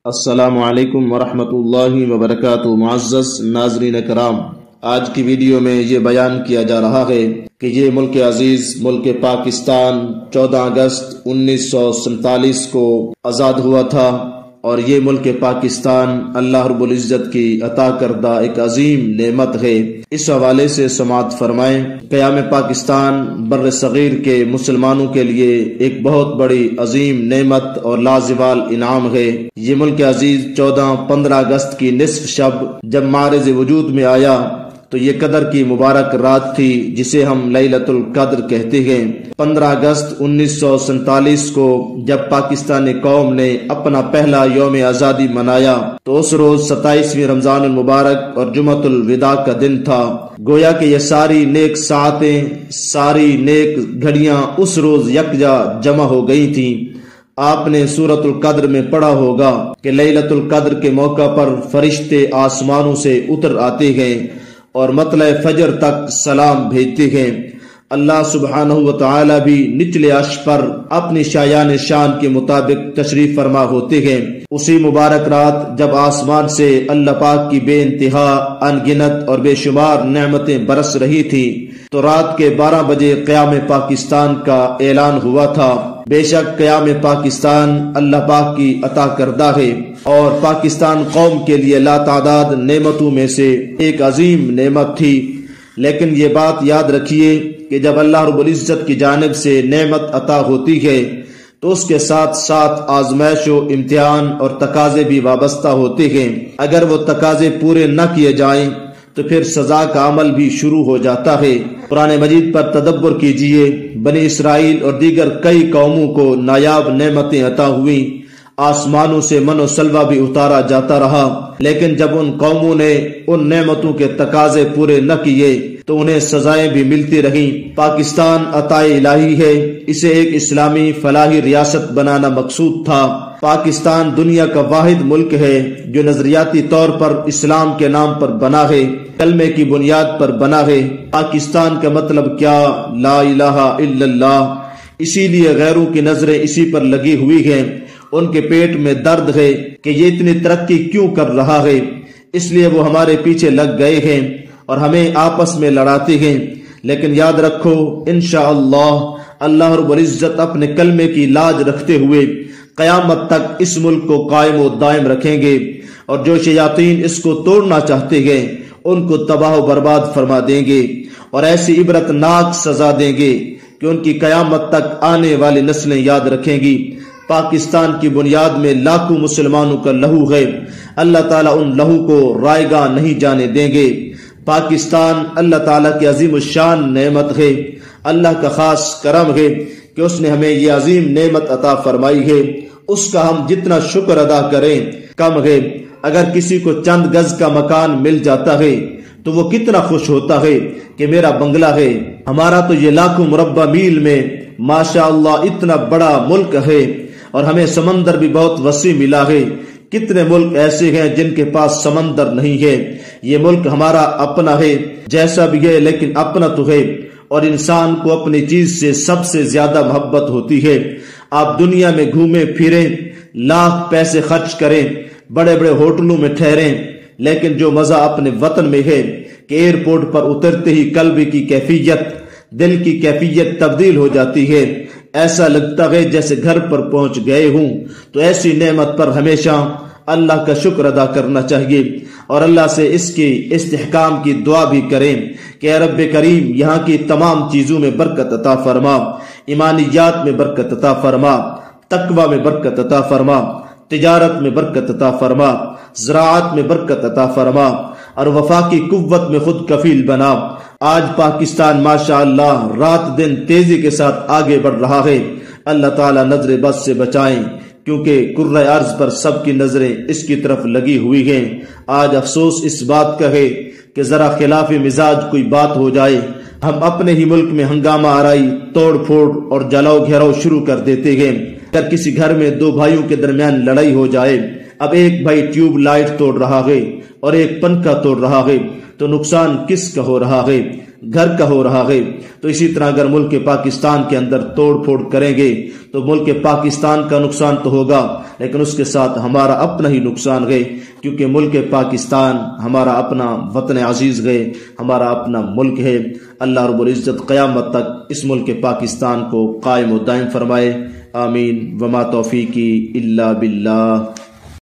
السلام علیکم ورحمۃ اللہ وبرکاتہ۔ معزز ناظرین کرام، آج کی ویڈیو میں یہ بیان کیا جا رہا ہے کہ یہ ملک عزیز ملک پاکستان 14 اگست 1947 کو آزاد ہوا تھا، اور یہ ملک پاکستان اللہ رب العزت کی عطا کردہ ایک عظیم نعمت ہے۔ اس حوالے سے سماعت فرمائیں۔ قیام پاکستان بر صغیر کے مسلمانوں کے لیے ایک بہت بڑی عظیم نعمت اور لازوال انعام ہے۔ یہ ملک عزیز 14-15 اگست کی نصف شب جب معرض وجود میں آیا تو یہ قدر کی مبارک رات تھی جسے ہم لیلۃ القدر کہتے ہیں۔ 15 اگست 1947 کو جب پاکستانی قوم نے اپنا پہلا یوم آزادی منایا تو اس روز 27ویں رمضان المبارک اور جمعۃ الوداع کا دن تھا۔ گویا کہ یہ ساری نیک ساعتیں، ساری نیک گھڑیاں اس روز یکجا جمع ہو گئی تھیں۔ آپ نے سورۃ القدر میں پڑھا ہوگا کہ لیلۃ القدر کے موقع پر فرشتے آسمانوں سے اتر آتے ہیں اور مطلع فجر تک سلام بھیجتے ہیں۔ اللہ سبحانہ وتعالی بھی نچلے عرش پر اپنی شایان شان کے مطابق تشریف فرما ہوتے ہیں۔ اسی مبارک رات جب آسمان سے اللہ پاک کی بے انتہا انگنت اور بے شمار نعمتیں برس رہی تھی تو رات کے 12 بجے قیام پاکستان کا اعلان ہوا تھا۔ بے شک قیام پاکستان اللہ پاک کی عطا کردہ ہے اور پاکستان قوم کے لیے لاتعداد نعمتوں میں سے ایک عظیم نعمت تھی۔ لیکن یہ بات یاد رکھیے کہ جب اللہ رب العزت کی جانب سے نعمت عطا ہوتی ہے تو اس کے ساتھ ساتھ آزمائش و امتحان اور تقاضے بھی وابستہ ہوتے ہیں۔ اگر وہ تقاضے پورے نہ کیے جائیں تو پھر سزا کا عمل بھی شروع ہو جاتا ہے۔ قرآن مجید پر تدبر کیجئے، بنی اسرائیل اور دیگر کئی قوموں کو نایاب نعمتیں عطا ہوئیں، آسمانوں سے من و سلوہ بھی اتارا جاتا رہا، لیکن جب ان قوموں نے ان نعمتوں کے تقاضے پورے نہ کیے تو انہیں سزائیں بھی ملتی رہیں۔ پاکستان عطا الہی ہے، اسے ایک اسلامی فلاحی ریاست بنانا مقصود تھا۔ پاکستان دنیا کا واحد ملک ہے جو نظریاتی طور پر اسلام کے نام پر بنا ہے، کلمے کی بنیاد پر بنا ہے۔ پاکستان کا مطلب کیا؟ لا الہ الا اللہ۔ اسی لیے غیروں کی نظریں اسی پر لگی ہوئی ہیں، ان کے پیٹ میں درد ہے کہ یہ اتنی ترقی کیوں کر رہا ہے، اس لیے وہ ہمارے پیچھے لگ گئے ہیں اور ہمیں آپس میں لڑاتے ہیں۔ لیکن یاد رکھو، انشاءاللہ اللہ رب العزت اپنے کلمے کی لاج رکھتے ہوئے قیامت تک اس ملک کو قائم و دائم رکھیں گے، اور جو شیاطین اس کو توڑنا چاہتے ہیں ان کو تباہ و برباد فرما دیں گے اور ایسی عبرت ناک سزا دیں گے کہ ان کی قیامت تک آنے والی نسلیں یاد رکھیں گی۔ پاکستان کی بنیاد میں لاکھوں مسلمانوں کا لہو ہے، اللہ تعالیٰ ان لہو کو رائیگاں نہیں جانے دیں گے۔ پاکستان اللہ تعالیٰ کی عظیم الشان نعمت ہے، اللہ کا خاص کرم ہے کہ اس نے ہمیں یہ عظیم نعمت عطا فرمائی ہے۔ اس کا ہم جتنا شکر ادا کریں کم ہے۔ اگر کسی کو چند گز کا مکان مل جاتا ہے تو وہ کتنا خوش ہوتا ہے کہ میرا بنگلہ ہے۔ ہمارا تو یہ لاکھوں مربع میل میں ماشاءاللہ اتنا بڑا ملک ہے، اور ہمیں سمندر بھی بہت وسیع ملا ہے۔ کتنے ملک ایسے ہیں جن کے پاس سمندر نہیں ہے۔ یہ ملک ہمارا اپنا ہے، جیسا بھی ہے لیکن اپنا تو ہے، اور انسان کو اپنی چیز سے سب سے زیادہ محبت ہوتی ہے۔ آپ دنیا میں گھومیں پھریں، لاکھ پیسے خرچ کریں، بڑے بڑے ہوٹلوں میں ٹھہریں، لیکن جو مزہ اپنے وطن میں ہے کہ ایئرپورٹ پر اترتے ہی قلب کی کیفیت، دل کی کیفیت تبدیل ہو جاتی ہے، ایسا لگتا ہے جیسے گھر پر پہنچ گئے ہوں۔ تو ایسی نعمت پر ہمیشہ اللہ کا شکر ادا کرنا چاہیے، اور اللہ سے اس کی استحکام کی دعا بھی کریں کہ اے رب کریم یہاں کی تمام چیزوں میں برکت عطا فرما، ایمانیات میں برکت عطا فرما، تقوی میں برکت عطا فرما، تجارت میں برکت عطا فرما، زراعت میں برکت عطا فرما، اور وفاقی قوت میں خود کفیل بنا۔ آج پاکستان ماشاءاللہ رات دن تیزی کے ساتھ آگے بڑھ رہا ہے۔ اللہ تعالیٰ نظر بد سے بچائیں، کیونکہ کرۂ ارض پر سب کی نظریں اس کی طرف لگی ہوئی ہیں۔ آج افسوس اس بات کا ہے کہ ذرا خلاف مزاج کوئی بات ہو جائے، ہم اپنے ہی ملک میں ہنگامہ آرائی، توڑ پھوڑ اور جلاؤ گھیراؤ شروع کر دیتے ہیں۔ اگر کسی گھر میں دو بھائیوں کے درمیان لڑائی ہو جائے، اب ایک بھائی ٹیوب لائٹ توڑ رہا ہے اور ایک پنکھا توڑ رہا ہے، تو نقصان کس کا ہو رہا ہے؟ گھر کا ہو رہا ہے، تو اسی طرح اگر ملک پاکستان کے اندر توڑ پھوڑ کریں گے تو ملک پاکستان کا نقصان تو ہوگا، لیکن اس کے ساتھ ہمارا اپنا ہی نقصان ہے، کیونکہ ملک پاکستان ہمارا اپنا وطن عزیز ہے، ہمارا اپنا ملک ہے۔ اللہ رب العزت قیامت تک اس ملک پاکستان کو قائم و دائم فرمائے، آمین۔ وما توفیقی الا باللہ۔